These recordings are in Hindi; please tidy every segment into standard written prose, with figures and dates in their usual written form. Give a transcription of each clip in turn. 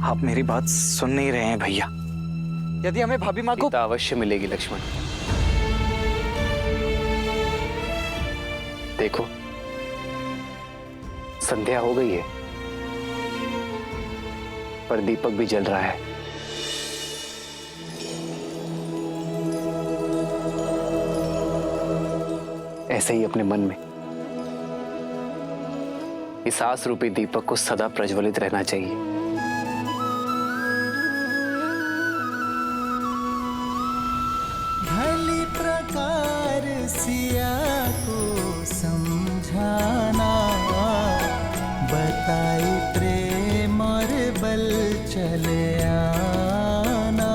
आप मेरी बात सुन नहीं रहे हैं भैया। यदि हमें भाभी माँ को सीता अवश्य मिलेगी लक्ष्मण। देखो संध्या हो गई है पर दीपक भी जल रहा है। ऐसे ही अपने मन में इस आस रूपी दीपक को सदा प्रज्वलित रहना चाहिए। भली प्रकार सिया को समझाना, बताई प्रेम और बल चले आना।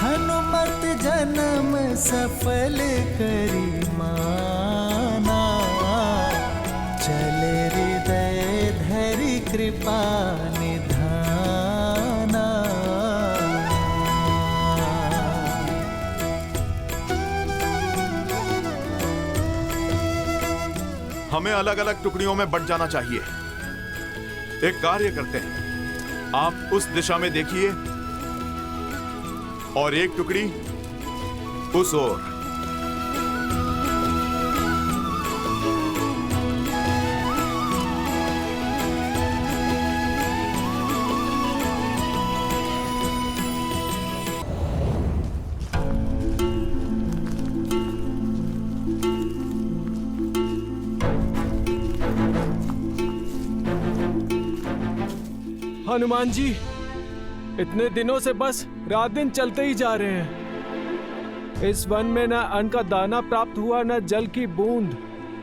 हनुमत जन्म सफल करी माना, चले हृदय धरि कृपा निधाना। हमें अलग अलग टुकड़ियों में बंट जाना चाहिए। एक कार्य करते हैं, आप उस दिशा में देखिए और एक टुकड़ी उस ओर। हनुमान जी, इतने दिनों से बस रात दिन चलते ही जा रहे हैं। इस वन में न अन्न का दाना प्राप्त हुआ न जल की बूंद।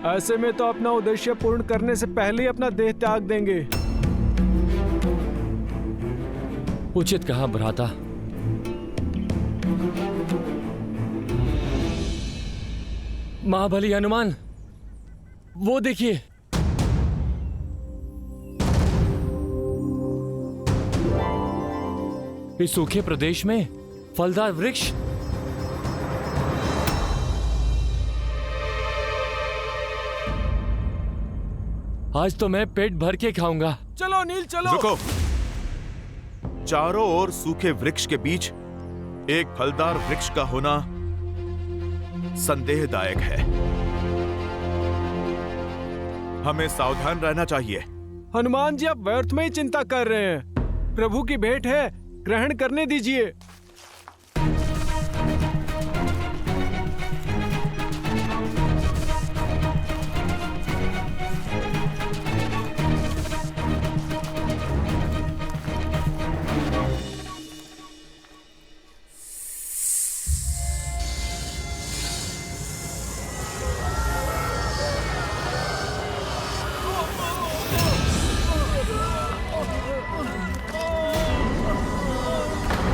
ऐसे में तो अपना उद्देश्य पूर्ण करने से पहले ही अपना देह त्याग देंगे। उचित कहा भ्राता। महाबली हनुमान, वो देखिए। इस सूखे प्रदेश में फलदार वृक्ष। आज तो मैं पेट भर के खाऊंगा। चलो नील चलो। रुको, चारों ओर सूखे वृक्ष के बीच एक फलदार वृक्ष का होना संदेहदायक है। हमें सावधान रहना चाहिए। हनुमान जी, आप व्यर्थ में ही चिंता कर रहे हैं। प्रभु की भेंट है, ग्रहण करने दीजिए।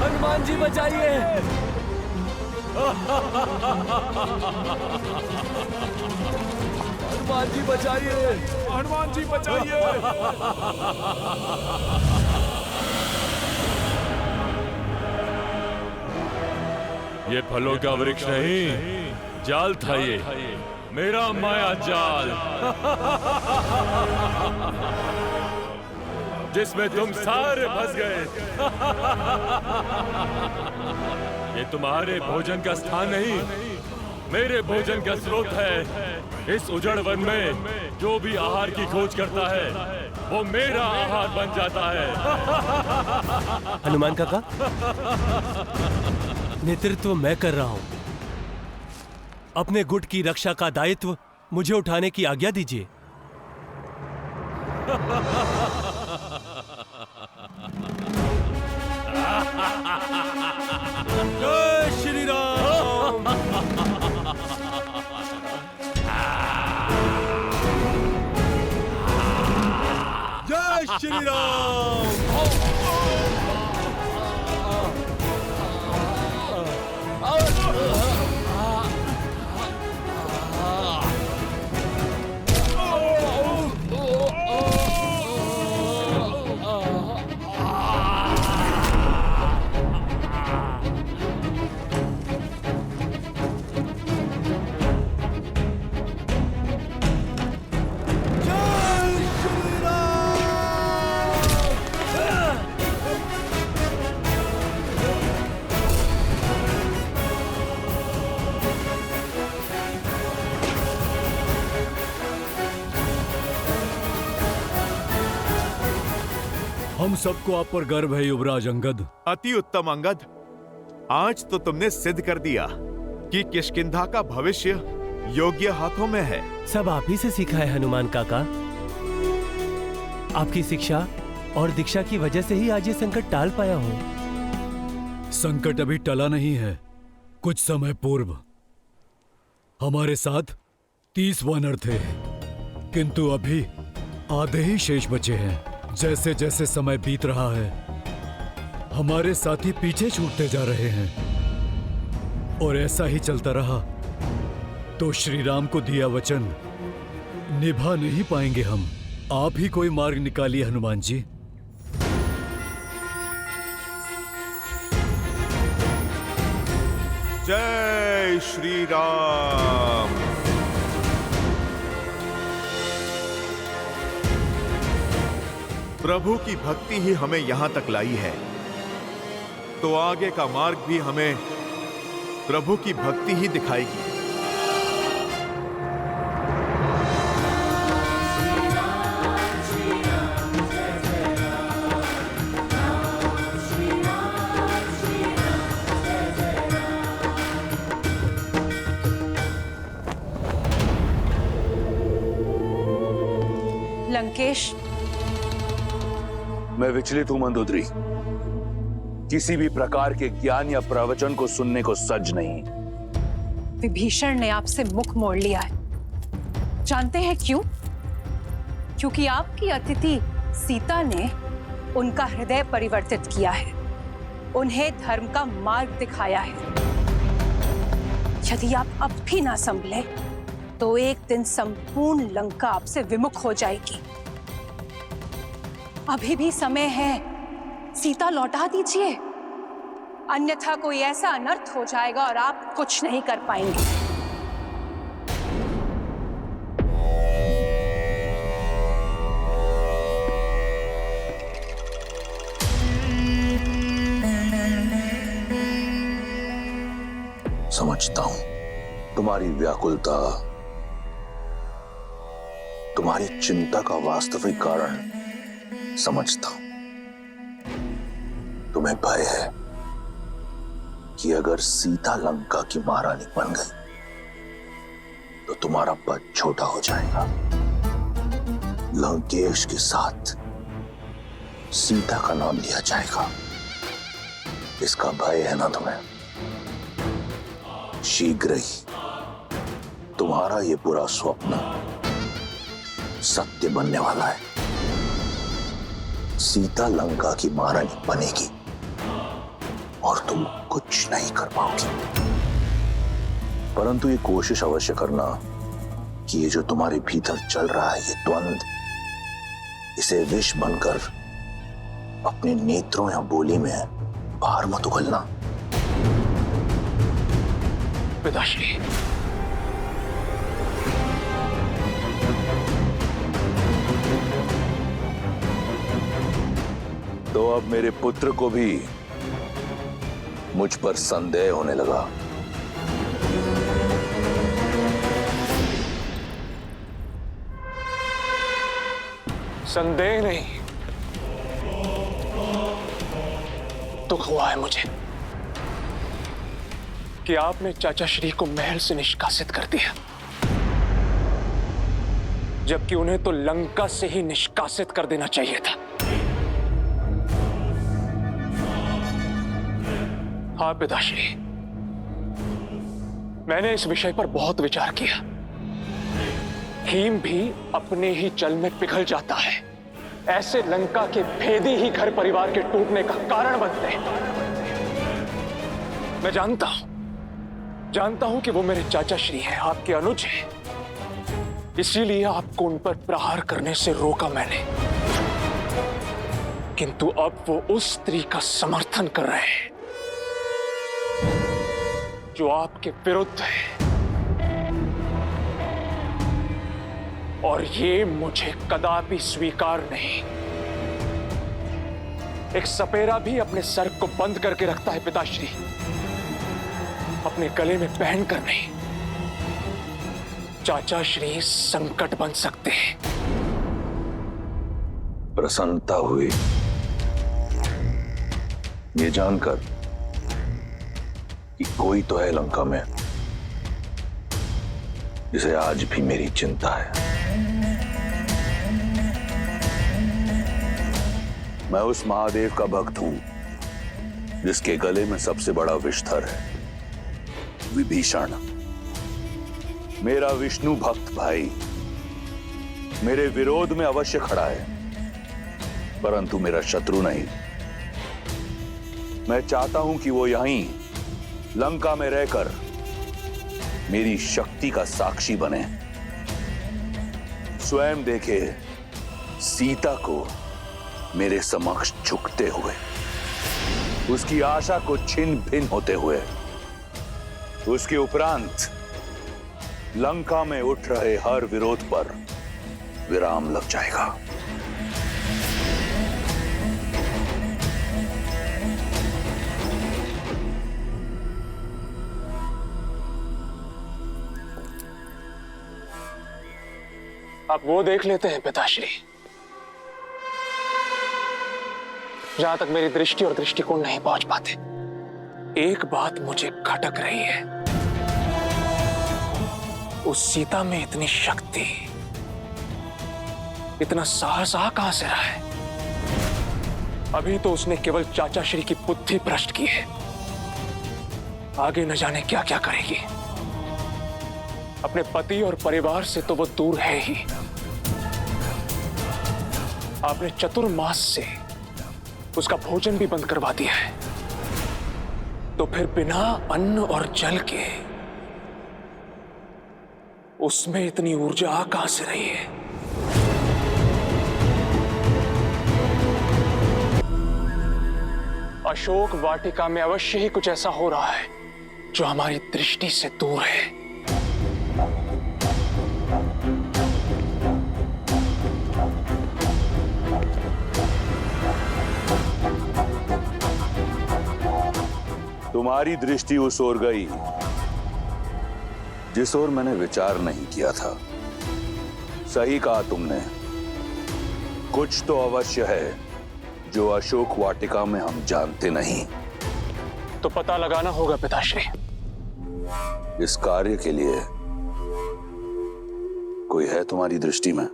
हनुमान जी बचाइए। हनुमान जी बचाइए। हनुमान जी बचाइए। ये फलों का वृक्ष नहीं, जाल था ये, मेरा माया जाल। जिसमें तुम सारे फंस गए। ये तुम्हारे भोजन का स्थान नहीं, मेरे भोजन का स्रोत है। इस उजड़ वन में जो भी आहार की खोज करता है वो मेरा आहार बन जाता है। हनुमान काका, नेतृत्व मैं कर रहा हूं। अपने गुट की रक्षा का दायित्व मुझे उठाने की आज्ञा दीजिए। जय श्री राम। जय श्री राम। हम सबको आप पर गर्व है युवराज अंगद। अति उत्तम अंगद, आज तो तुमने सिद्ध कर दिया कि किष्किंधा का भविष्य योग्य हाथों में है। सब आप ही से सीखा है हनुमान काका। आपकी शिक्षा और दीक्षा की वजह से ही आज ये संकट टाल पाया हूँ। संकट अभी टला नहीं है। कुछ समय पूर्व हमारे साथ 30 वानर थे, किंतु अभी आधे ही शेष बचे हैं। जैसे जैसे समय बीत रहा है, हमारे साथी पीछे छूटते जा रहे हैं, और ऐसा ही चलता रहा तो श्री राम को दिया वचन निभा नहीं पाएंगे हम। आप ही कोई मार्ग निकालिए हनुमान जी। जय श्री राम। प्रभु की भक्ति ही हमें यहां तक लाई है, तो आगे का मार्ग भी हमें प्रभु की भक्ति ही दिखाएगी। लंकेश, मैं विचलित हूं मंदोदरी। किसी भी प्रकार के ज्ञान या प्रवचन को सुनने को सज नहीं। विभीषण ने आपसे मुख मोड़ लिया है। जानते हैं क्यों? क्योंकि आपकी अतिथि सीता ने उनका हृदय परिवर्तित किया है, उन्हें धर्म का मार्ग दिखाया है। यदि आप अब भी ना संभले तो एक दिन संपूर्ण लंका आपसे विमुख हो जाएगी। अभी भी समय है, सीता लौटा दीजिए, अन्यथा कोई ऐसा अनर्थ हो जाएगा और आप कुछ नहीं कर पाएंगे। समझता हूं तुम्हारी व्याकुलता, तुम्हारी चिंता का वास्तविक कारण समझता हूं। तुम्हें भय है कि अगर सीता लंका की महारानी बन गई तो तुम्हारा पद छोटा हो जाएगा। लंकेश के साथ सीता का नाम लिया जाएगा, इसका भय है ना तुम्हें? शीघ्र ही तुम्हारा ये बुरा स्वप्न सत्य बनने वाला है। सीता लंका की महारानी बनेगी और तुम कुछ नहीं कर पाओगी। परंतु ये कोशिश अवश्य करना कि ये जो तुम्हारे भीतर चल रहा है, ये द्वंद, इसे विष बनकर अपने नेत्रों या बोली में बाहर मत उगलना। पिताश्री, तो अब मेरे पुत्र को भी मुझ पर संदेह होने लगा। संदेह नहीं, दुख हुआ है मुझे कि आपने चाचा श्री को महल से निष्कासित कर दिया, जबकि उन्हें तो लंका से ही निष्कासित कर देना चाहिए था। हाँ पिताश्री, मैंने इस विषय पर बहुत विचार किया। हिम भी अपने ही जल में पिघल जाता है। ऐसे लंका के भेदी ही घर परिवार के टूटने का कारण बनते हैं। मैं जानता हूं कि वो मेरे चाचा श्री हैं, आपके अनुज हैं। इसीलिए आपको उन पर प्रहार करने से रोका मैंने। किंतु अब वो उस स्त्री का समर्थन कर रहे हैं जो आपके विरुद्ध है, और ये मुझे कदापि स्वीकार नहीं। एक सपेरा भी अपने सर को बंद करके रखता है पिताश्री, अपने गले में पहनकर नहीं। चाचा श्री संकट बन सकते हैं। प्रसन्नता हुई ये जानकर कि कोई तो है लंका में जिसे आज भी मेरी चिंता है। मैं उस महादेव का भक्त हूं जिसके गले में सबसे बड़ा विषधर है, विभीषण। मेरा विष्णु भक्त भाई मेरे विरोध में अवश्य खड़ा है, परंतु मेरा शत्रु नहीं। मैं चाहता हूं कि वो यहीं लंका में रहकर मेरी शक्ति का साक्षी बने, स्वयं देखे सीता को मेरे समक्ष झुकते हुए, उसकी आशा को छिन्न भिन्न होते हुए। उसके उपरांत लंका में उठ रहे हर विरोध पर विराम लग जाएगा। अब वो देख लेते हैं पिताश्री। जहां तक मेरी दृष्टि और दृष्टिकोण नहीं पहुंच पाते, एक बात मुझे खटक रही है। उस सीता में इतनी शक्ति, इतना साहस कहां से रहा है? अभी तो उसने केवल चाचा श्री की बुद्धि भ्रष्ट की है, आगे न जाने क्या क्या करेगी। अपने पति और परिवार से तो वो दूर है ही, आपने चतुर्मास से उसका भोजन भी बंद करवा दिया है, तो फिर बिना अन्न और जल के उसमें इतनी ऊर्जा कहां से रही है? अशोक वाटिका में अवश्य ही कुछ ऐसा हो रहा है जो हमारी दृष्टि से दूर है। तुम्हारी दृष्टि उस ओर गई जिस ओर मैंने विचार नहीं किया था। सही कहा तुमने, कुछ तो अवश्य है जो अशोक वाटिका में हम जानते नहीं। तो पता लगाना होगा पिताश्री। इस कार्य के लिए कोई है तुम्हारी दृष्टि में?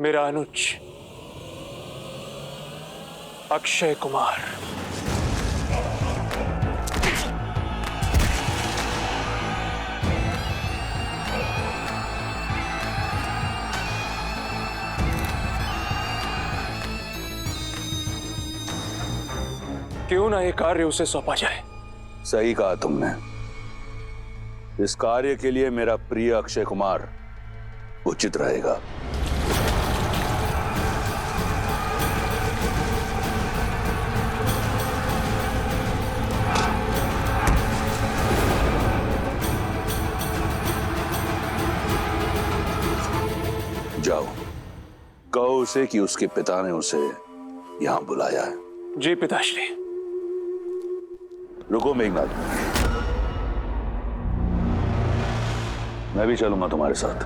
मेरा अनुज अक्षय कुमार। क्यों ना ये कार्य उसे सौंपा जाए? सही कहा तुमने, इस कार्य के लिए मेरा प्रिय अक्षय कुमार उचित रहेगा। जाओ, कहो उसे कि उसके पिता ने उसे यहां बुलाया है। जी पिताश्री। रुको मेघनाथ, मैं भी चलूंगा तुम्हारे साथ।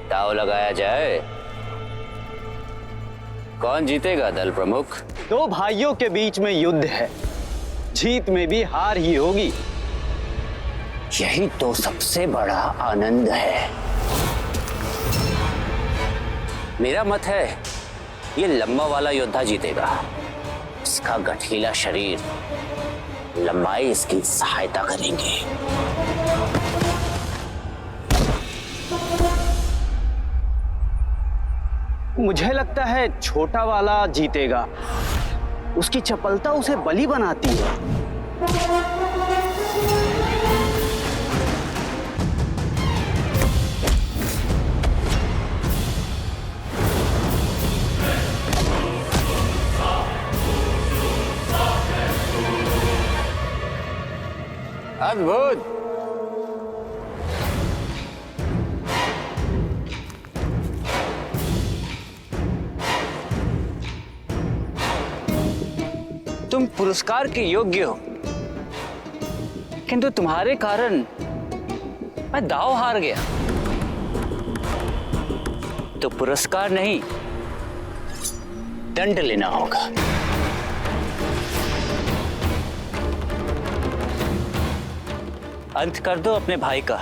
दांव लगाया जाए, कौन जीतेगा दल प्रमुख? दो भाइयों के बीच में युद्ध है, जीत में भी हार ही होगी। यही तो सबसे बड़ा आनंद है। मेरा मत है ये लंबा वाला योद्धा जीतेगा। इसका गठीला शरीर, लंबाई इसकी सहायता करेंगे। मुझे लगता है छोटा वाला जीतेगा। उसकी चपलता उसे बली बनाती है। अद्भुत। तुम पुरस्कार के योग्य हो, किंतु तुम्हारे कारण मैं दांव हार गया। तो पुरस्कार नहीं, दंड लेना होगा। अंत कर दो अपने भाई का।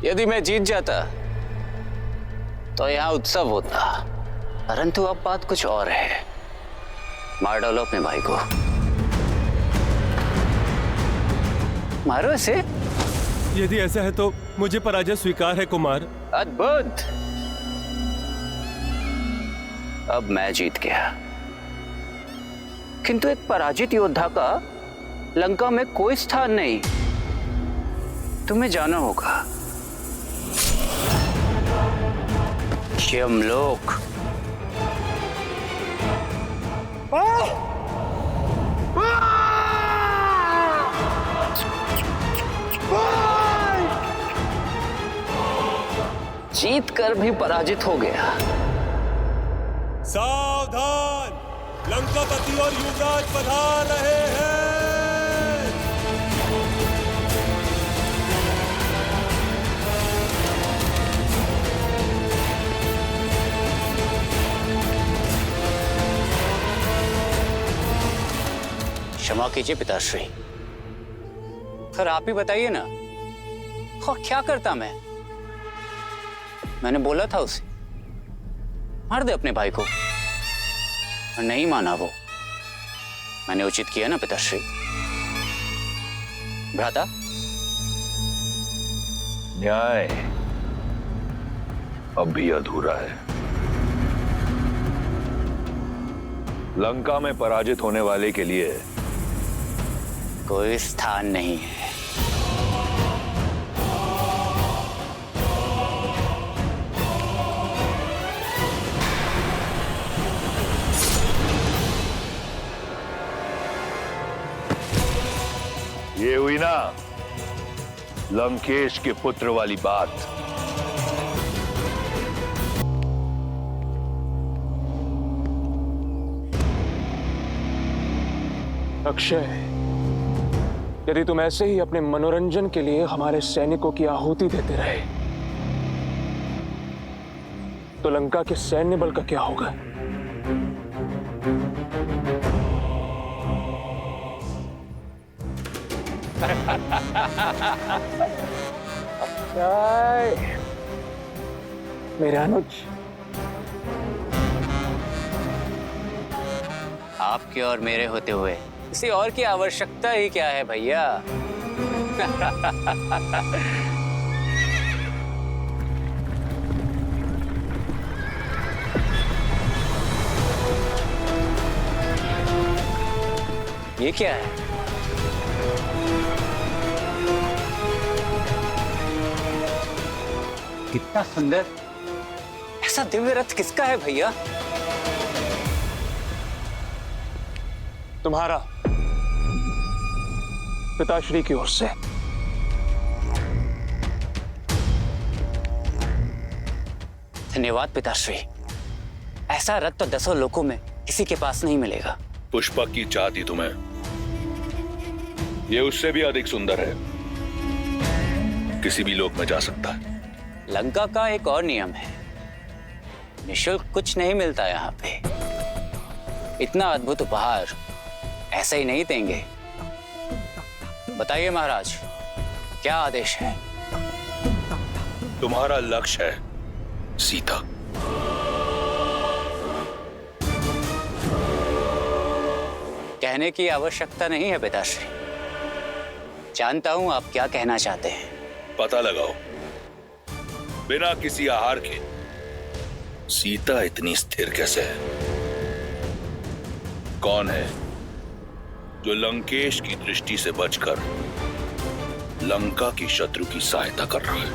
यदि मैं जीत जाता तो यहां उत्सव होता, परंतु अब बात कुछ और है। मार डालो अपने भाई को। मारो इसे। यदि ऐसा है तो मुझे पराजय स्वीकार है कुमार। अद्भुत। अब मैं जीत गया, किंतु एक पराजित योद्धा का लंका में कोई स्थान नहीं। तुम्हें जाना होगा। यमलोक। जीत कर भी पराजित हो गया। सावधान, लंकापति और युवराज पधार रहे हैं। क्षमा कीजिए पिताश्री, फिर आप ही बताइए ना, और क्या करता मैंने बोला था उसे मार दे अपने भाई को, और नहीं माना वो। मैंने उचित किया ना पिताश्री? भ्राता, न्याय अब भी अधूरा है। लंका में पराजित होने वाले के लिए कोई स्थान नहीं है। ये हुई ना लंकेश के पुत्र वाली बात। अक्षय, यदि तुम ऐसे ही अपने मनोरंजन के लिए हमारे सैनिकों की आहुति देते रहे तो लंका के सैन्य बल का क्या होगा? अक्षय, मेरे अनुज, आपके और मेरे होते हुए किसी और की आवश्यकता ही क्या है भैया? ये क्या है? कितना सुंदर! ऐसा दिव्य रथ किसका है भैया? तुम्हारा, पिताश्री की ओर से। धन्यवाद पिताश्री। ऐसा रथ तो 10 लोकों में किसी के पास नहीं मिलेगा। पुष्पक की चाह थी तुम्हें, ये उससे भी अधिक सुंदर है, किसी भी लोक में जा सकता है। लंका का एक और नियम है, निःशुल्क कुछ नहीं मिलता यहाँ पे। इतना अद्भुत उपहार ऐसे ही नहीं देंगे। बताइए महाराज, क्या आदेश है? तुम्हारा लक्ष्य है सीता। कहने की आवश्यकता नहीं है पिताश्री, जानता हूं आप क्या कहना चाहते हैं। पता लगाओ, बिना किसी आहार के सीता इतनी स्थिर कैसे है? कौन है जो लंकेश की दृष्टि से बचकर लंका की शत्रु की सहायता कर रहा है?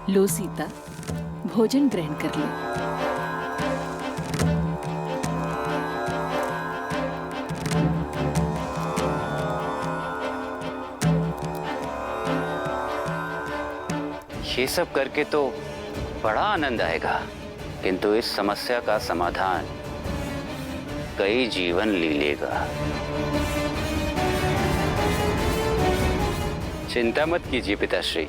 लो सीता, भोजन ग्रहण कर लो। ये सब करके तो बड़ा आनंद आएगा, किंतु इस समस्या का समाधान कई जीवन ले लेगा। चिंता मत कीजिए पिताश्री,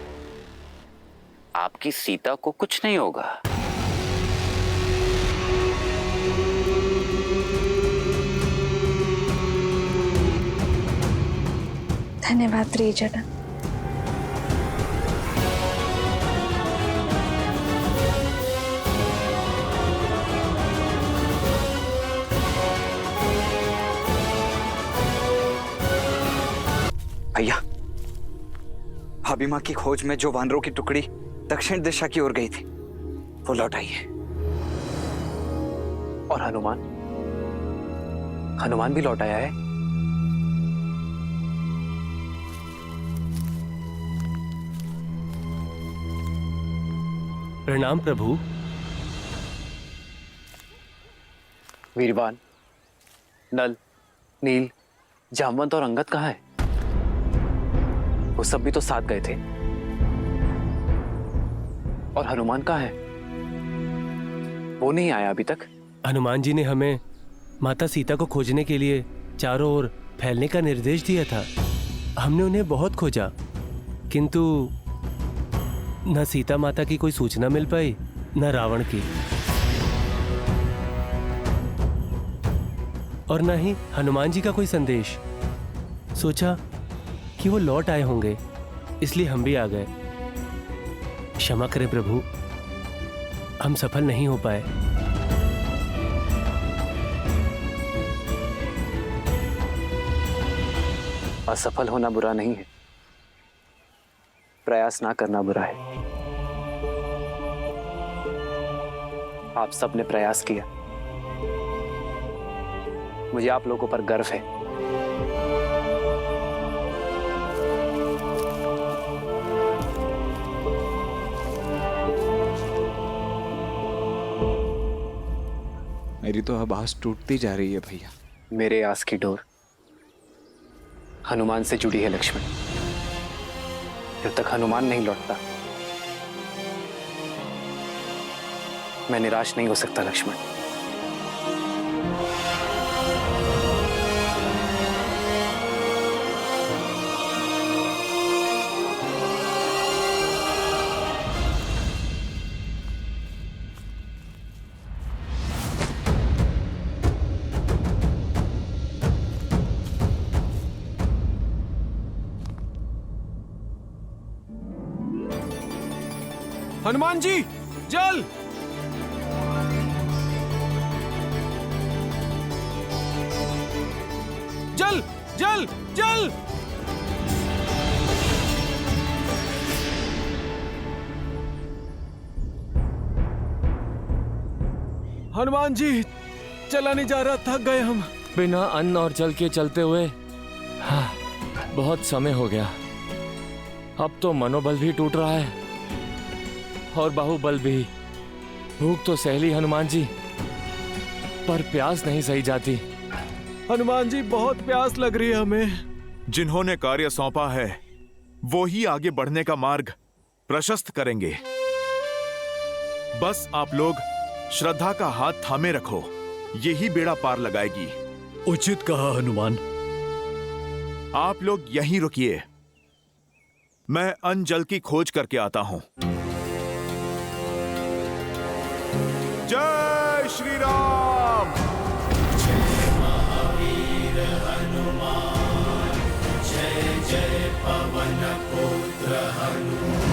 आपकी सीता को कुछ नहीं होगा। धन्यवाद त्रिजना। भैया, भाभी माँ की खोज में जो वानरों की टुकड़ी दक्षिण दिशा की ओर गई थी, वो लौट आई है। और हनुमान भी लौट आया है। प्रणाम प्रभु। वीरवान, नल, नील, जामवंत और अंगद कहाँ है? वो सब भी तो साथ गए थे। और हनुमान कहाँ है? वो नहीं आया अभी तक। हनुमान जी ने हमें माता सीता को खोजने के लिए चारों ओर फैलने का निर्देश दिया था। हमने उन्हें बहुत खोजा, किंतु न सीता माता की कोई सूचना मिल पाई, न रावण की, और न ही हनुमान जी का कोई संदेश। सोचा कि वो लौट आए होंगे, इसलिए हम भी आ गए। क्षमा करें प्रभु, हम सफल नहीं हो पाए। असफल होना बुरा नहीं है, प्रयास ना करना बुरा है। आप सबने प्रयास किया, मुझे आप लोगों पर गर्व है। मेरी तो अब आस टूटती जा रही है भैया। मेरे आस की डोर हनुमान से जुड़ी है लक्ष्मण। जब तक हनुमान नहीं लौटता, मैं निराश नहीं हो सकता लक्ष्मण। हनुमान जी, जल! जल! जल! जल! हनुमान जी, चला नहीं जा रहा, थक गए हम। बिना अन्न और जल के चलते हुए बहुत समय हो गया। अब तो मनोबल भी टूट रहा है और बाहुबल भी। भूख तो सह ली हनुमान जी, पर प्यास नहीं सही जाती। हनुमान जी, बहुत प्यास लग रही है हमें। जिन्होंने कार्य सौंपा है वो ही आगे बढ़ने का मार्ग प्रशस्त करेंगे। बस आप लोग श्रद्धा का हाथ थामे रखो, यही बेड़ा पार लगाएगी। उचित कहा हनुमान। आप लोग यहीं रुकिए, मैं अन्न जल की खोज करके आता हूं। जय श्री राम। जय महावीर हनुमान, जय जय पवन पुत्र हनुमान।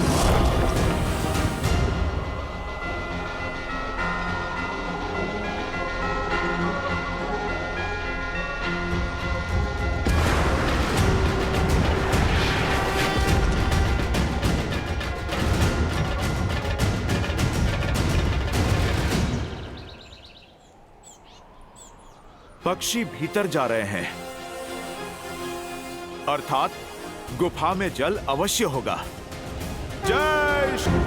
पक्षी भीतर जा रहे हैं, अर्थात गुफा में जल अवश्य होगा। जय श्री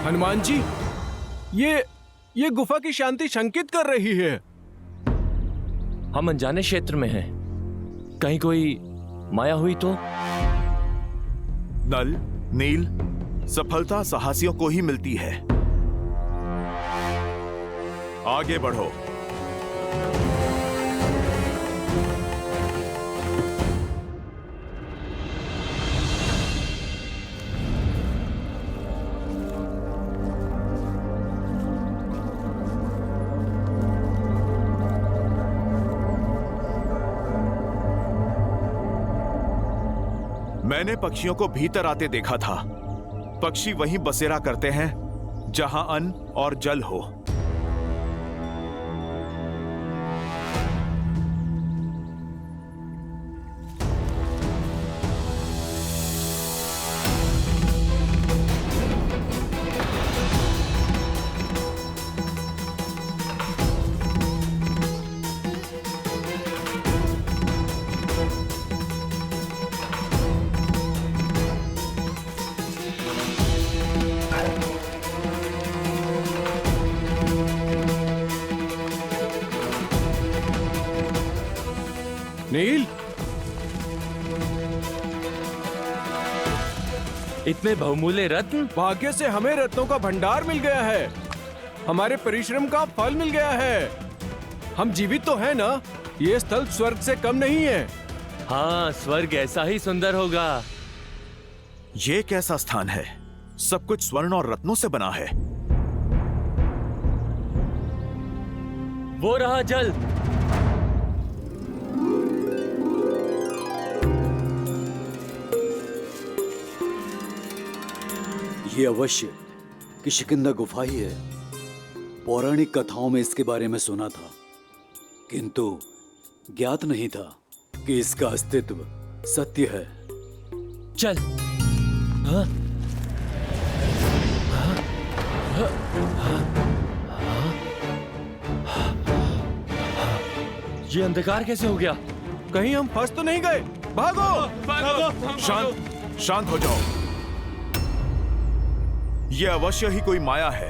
हनुमान जी, ये गुफा की शांति शंकित कर रही है। हम अनजाने क्षेत्र में हैं। कहीं कोई माया हुई तो? नल, नील, सफलता साहसियों को ही मिलती है। आगे बढ़ो। मैंने पक्षियों को भीतर आते देखा था। पक्षी वहीं बसेरा करते हैं जहां अन्न और जल हो। नील, इतने बहुमूल्य रत्न? भाग्य से हमें रत्नों का भंडार मिल गया है। हमारे परिश्रम का फल मिल गया है। हम जीवित तो हैं ना? ये स्थल स्वर्ग से कम नहीं है। हाँ, स्वर्ग ऐसा ही सुंदर होगा। ये कैसा स्थान है? सब कुछ स्वर्ण और रत्नों से बना है। वो रहा जल। ये अवश्य किष्किंधा गुफा ही है। पौराणिक कथाओं में इसके बारे में सुना था, किंतु ज्ञात नहीं था कि इसका अस्तित्व सत्य है। चल। हाँ? ये अंधकार कैसे हो गया? कहीं हम फंस तो नहीं गए? भागो! शांत हो जाओ। ये अवश्य ही कोई माया है।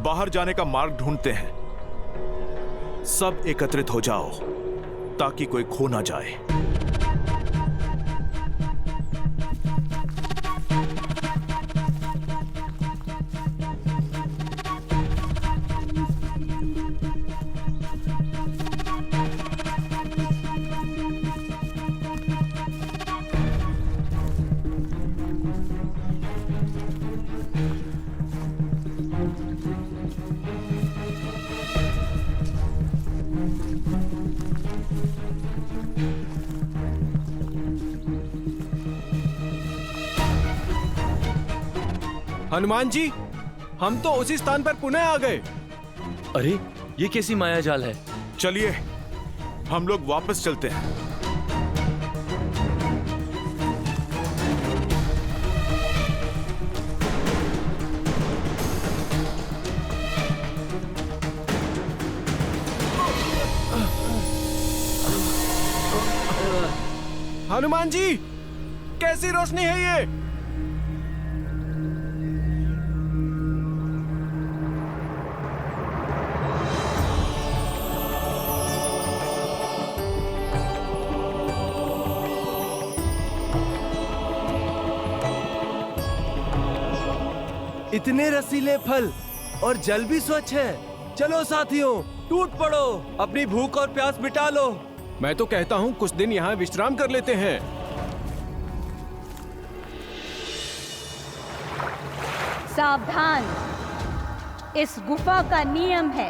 बाहर जाने का मार्ग ढूंढते हैं। सब एकत्रित हो जाओ ताकि कोई खो ना जाए। हनुमान जी, हम तो उसी स्थान पर पुनः आ गए। अरे, ये कैसी माया जाल है? चलिए, हम लोग वापस चलते हैं। हनुमान जी, कैसी रोशनी है ये? इतने रसीले फल और जल भी स्वच्छ है। चलो साथियों, टूट पड़ो, अपनी भूख और प्यास मिटा लो। मैं तो कहता हूँ कुछ दिन यहाँ विश्राम कर लेते हैं। सावधान, इस गुफा का नियम है,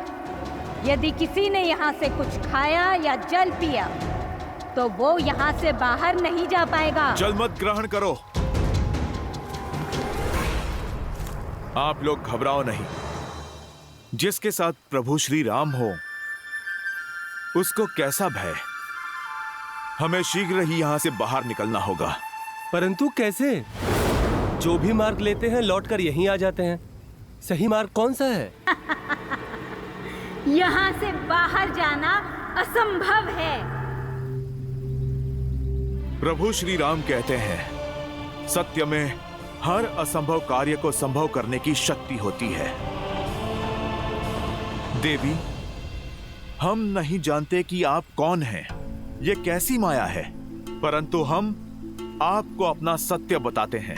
यदि किसी ने यहाँ से कुछ खाया या जल पिया तो वो यहाँ से बाहर नहीं जा पाएगा। जल मत ग्रहण करो। आप लोग घबराओ नहीं। जिसके साथ प्रभु श्री राम हो उसको कैसा भय। हमें शीघ्र ही यहाँ से बाहर निकलना होगा। परंतु कैसे? जो भी मार्ग लेते हैं लौटकर यहीं आ जाते हैं। सही मार्ग कौन सा है? यहाँ से बाहर जाना असंभव है। प्रभु श्री राम कहते हैं, सत्य में हर असंभव कार्य को संभव करने की शक्ति होती है। देवी, हम नहीं जानते कि आप कौन हैं, ये कैसी माया है, परंतु हम आपको अपना सत्य बताते हैं।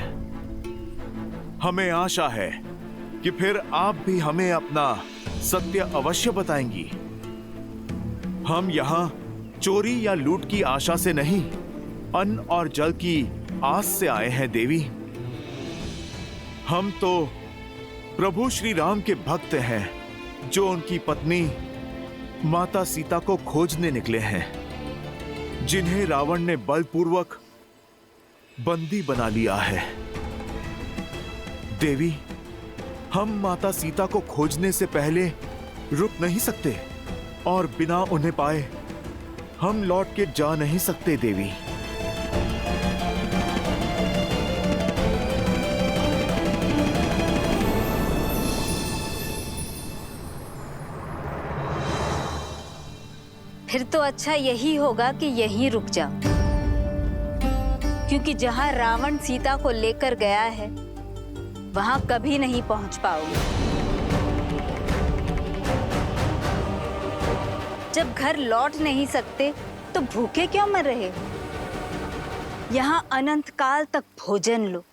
हमें आशा है कि फिर आप भी हमें अपना सत्य अवश्य बताएंगी। हम यहाँ चोरी या लूट की आशा से नहीं, अन्न और जल की आस से आए हैं देवी। हम तो प्रभु श्री राम के भक्त हैं, जो उनकी पत्नी माता सीता को खोजने निकले हैं, जिन्हें रावण ने बलपूर्वक बंदी बना लिया है। देवी, हम माता सीता को खोजने से पहले रुक नहीं सकते और बिना उन्हें पाए हम लौट के जा नहीं सकते देवी। फिर तो अच्छा यही होगा कि यहीं रुक जाओ, क्योंकि जहां रावण सीता को लेकर गया है वहां कभी नहीं पहुंच पाओगे। जब घर लौट नहीं सकते तो भूखे क्यों मर रहे हो? यहां अनंत काल तक भोजन लो,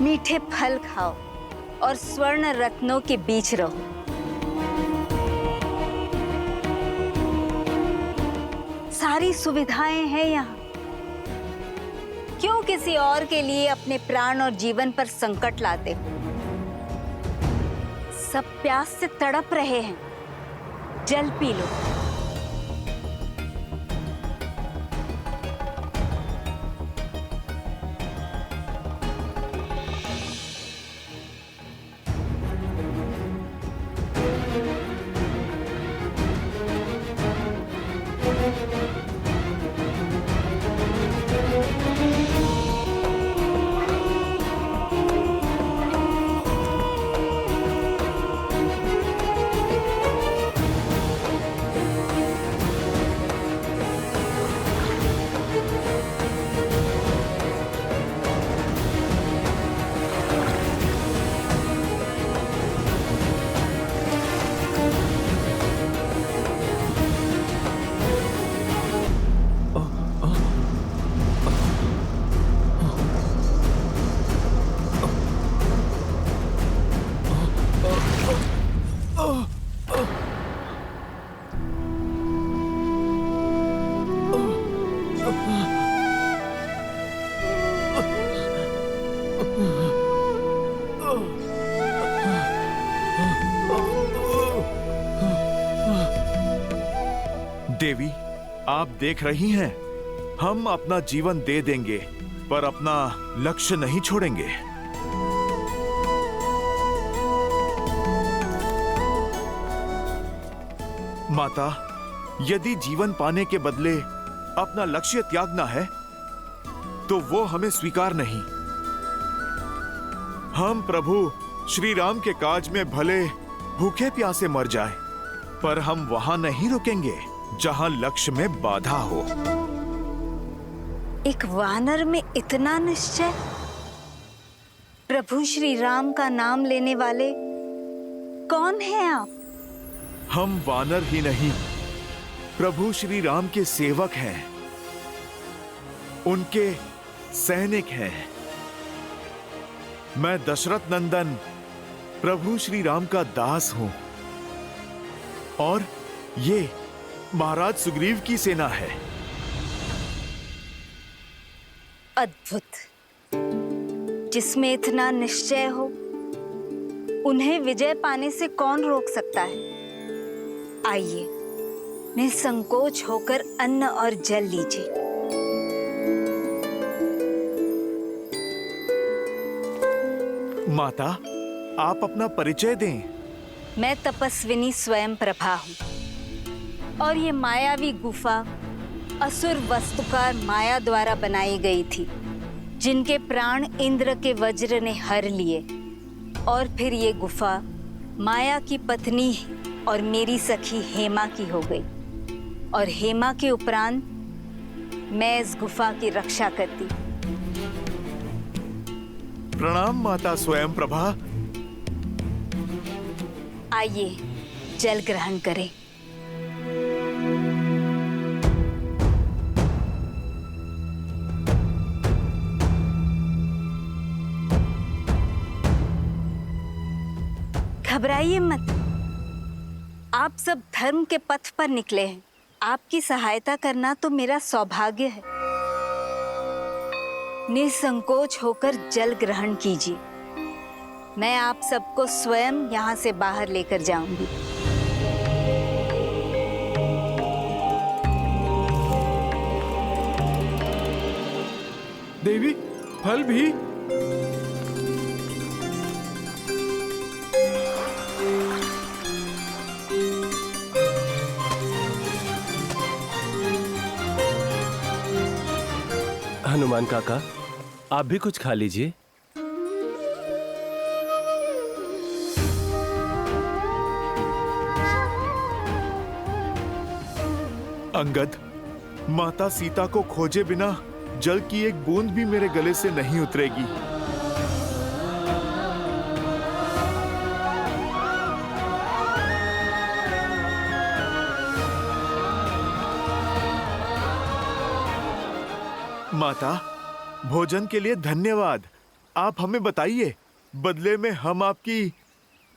मीठे फल खाओ और स्वर्ण रत्नों के बीच रहो। सारी सुविधाएं हैं यहाँ। क्यों किसी और के लिए अपने प्राण और जीवन पर संकट लाते हो? सब प्यास से तड़प रहे हैं, जल पी लो। देवी, आप देख रही हैं, हम अपना जीवन दे देंगे पर अपना लक्ष्य नहीं छोड़ेंगे। माता, यदि जीवन पाने के बदले अपना लक्ष्य त्यागना है तो वो हमें स्वीकार नहीं। हम प्रभु श्री राम के काज में भले भूखे प्यासे मर जाए, पर हम वहां नहीं रुकेंगे जहां लक्ष्य में बाधा हो। एक वानर में इतना निश्चय? प्रभु श्री राम का नाम लेने वाले कौन हैं आप? हम वानर ही नहीं, प्रभु श्री राम के सेवक हैं, उनके सैनिक हैं। मैं दशरथ नंदन प्रभु श्री राम का दास हूं और ये महाराज सुग्रीव की सेना है। अद्भुत। जिसमें इतना निश्चय हो, उन्हें विजय पाने से कौन रोक सकता है? आइए, निसंकोच होकर अन्न और जल लीजिए। माता, आप अपना परिचय दें। मैं तपस्विनी स्वयं प्रभा हूं। और ये मायावी गुफा असुर वस्तुकार माया द्वारा बनाई गई थी, जिनके प्राण इंद्र के वज्र ने हर लिए। और फिर ये गुफा माया की पत्नी और मेरी सखी हेमा की हो गई, और हेमा के उपरांत मैं इस गुफा की रक्षा करती। प्रणाम माता स्वयं प्रभा। आइए जल ग्रहण करें। घबराइए मत, आप सब धर्म के पथ पर निकले हैं। आपकी सहायता करना तो मेरा सौभाग्य है। निसंकोच होकर जल ग्रहण कीजिए। मैं आप सबको स्वयं यहाँ से बाहर लेकर जाऊंगी। देवी, फल भी? हनुमान काका, आप भी कुछ खा लीजिए। अंगद, माता सीता को खोजे बिना जल की एक बूंद भी मेरे गले से नहीं उतरेगी। माता, भोजन के लिए धन्यवाद। आप हमें बताइए, बदले में हम आपकी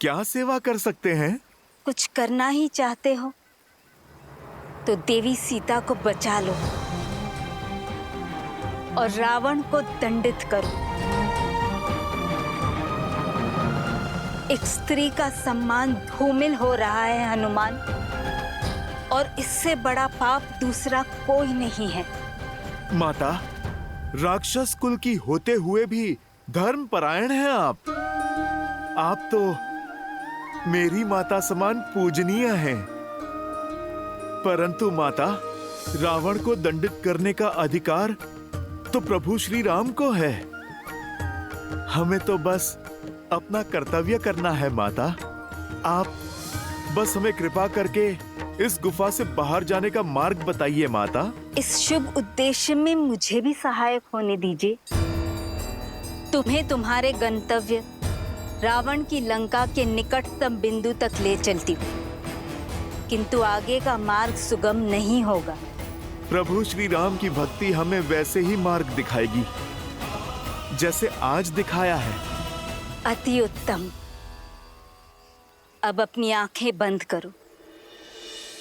क्या सेवा कर सकते हैं? कुछ करना ही चाहते हो तो देवी सीता को बचा लो और रावण को दंडित करो। एक स्त्री का सम्मान धूमिल हो रहा है हनुमान, और इससे बड़ा पाप दूसरा कोई नहीं है। माता, राक्षस कुल की होते हुए भी धर्म परायण हैं आप। आप तो मेरी माता समान पूजनीय हैं। परंतु माता, रावण को दंडित करने का अधिकार तो प्रभु श्री राम को है। हमें तो बस अपना कर्तव्य करना है माता। आप बस हमें कृपा करके इस गुफा से बाहर जाने का मार्ग बताइए माता। इस शुभ उद्देश्य में मुझे भी सहायक होने दीजिए। तुम्हें तुम्हारे गंतव्य रावण की लंका के निकटतम बिंदु तक ले चलती हूँ, किंतु आगे का मार्ग सुगम नहीं होगा। प्रभु श्री राम की भक्ति हमें वैसे ही मार्ग दिखाएगी जैसे आज दिखाया है। अति उत्तम। अब अपनी आंखें बंद करो,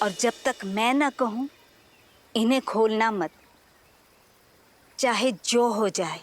और जब तक मैं न कहूं इन्हें खोलना मत, चाहे जो हो जाए।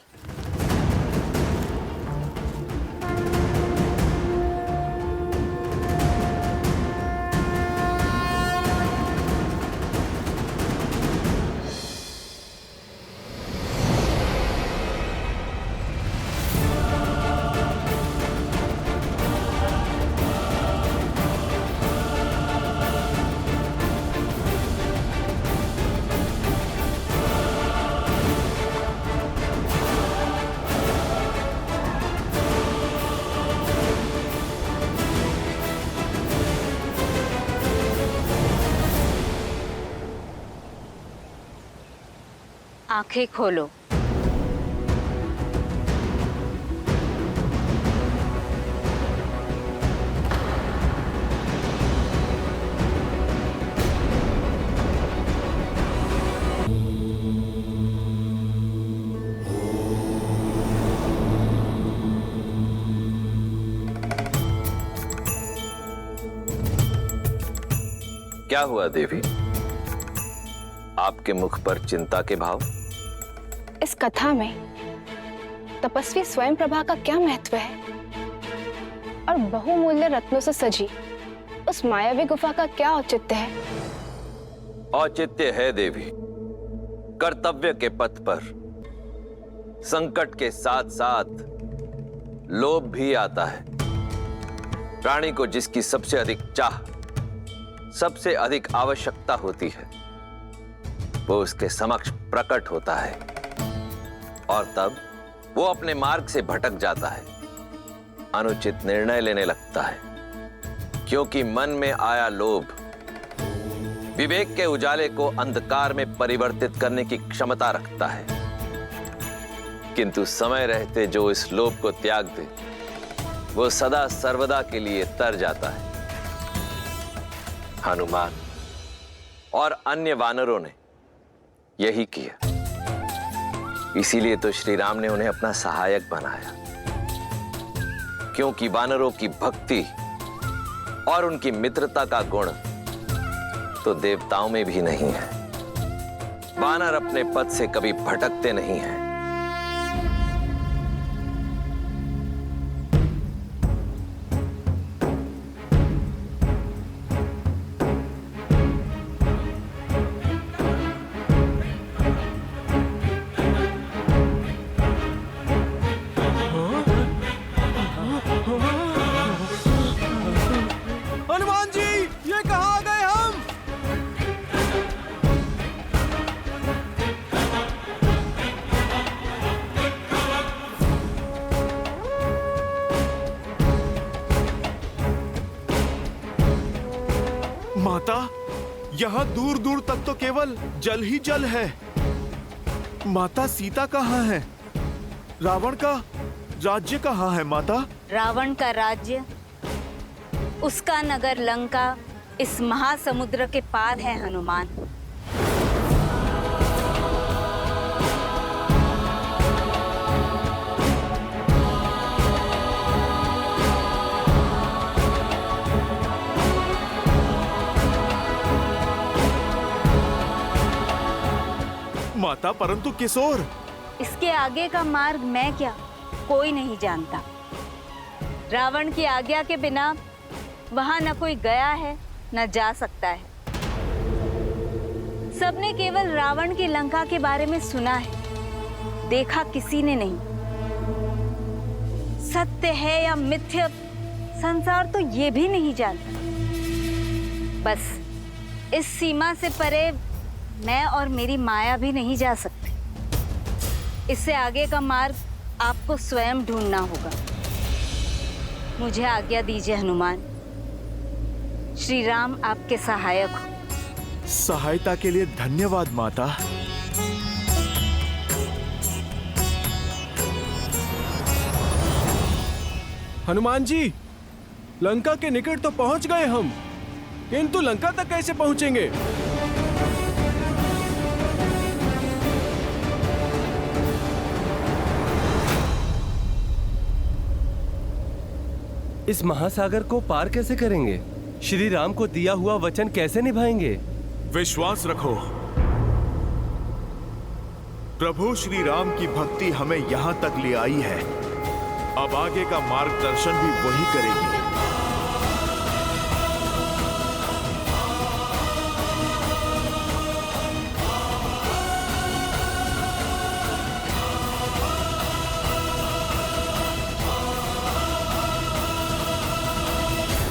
आंखें खोलो। क्या हुआ देवी? आपके मुख पर चिंता के भाव? इस कथा में तपस्वी स्वयं प्रभा का क्या महत्व है, और बहुमूल्य रत्नों से सजी उस मायावी गुफा का क्या औचित्य है? औचित्य है देवी, कर्तव्य के पथ पर संकट के साथ साथ लोभ भी आता है। प्राणी को जिसकी सबसे अधिक चाह सबसे अधिक आवश्यकता होती है वो उसके समक्ष प्रकट होता है और तब वो अपने मार्ग से भटक जाता है, अनुचित निर्णय लेने लगता है, क्योंकि मन में आया लोभ विवेक के उजाले को अंधकार में परिवर्तित करने की क्षमता रखता है। किंतु समय रहते जो इस लोभ को त्याग दे वो सदा सर्वदा के लिए तर जाता है। हनुमान और अन्य वानरों ने यही किया, इसीलिए तो श्री राम ने उन्हें अपना सहायक बनाया, क्योंकि वानरों की भक्ति और उनकी मित्रता का गुण तो देवताओं में भी नहीं है। वानर अपने पथ से कभी भटकते नहीं हैं। हनुमान जी, ये कहाँ आ गए हम? माता, यहाँ दूर दूर तक तो केवल जल ही जल है। माता सीता कहाँ है? रावण का राज्य कहाँ है माता? रावण का राज्य, उसका नगर लंका इस महासमुद्र के पार है हनुमान। माता, परंतु किशोर? इसके आगे का मार्ग मैं क्या, कोई नहीं जानता। रावण की आज्ञा के बिना वहां न कोई गया है न जा सकता है। सबने केवल रावण की लंका के बारे में सुना है, देखा किसी ने नहीं। सत्य है या मिथ्या, संसार तो ये भी नहीं जानता। बस इस सीमा से परे मैं और मेरी माया भी नहीं जा सकते। इससे आगे का मार्ग आपको स्वयं ढूंढना होगा। मुझे आज्ञा दीजिए हनुमान। श्री राम आपके सहायक हो। सहायता के लिए धन्यवाद माता। हनुमान जी, लंका के निकट तो पहुंच गए हम, किंतु लंका तक कैसे पहुंचेंगे? इस महासागर को पार कैसे करेंगे? श्री राम को दिया हुआ वचन कैसे निभाएंगे? विश्वास रखो, प्रभु श्री राम की भक्ति हमें यहाँ तक ले आई है। अब आगे का मार्गदर्शन भी वही करेगी।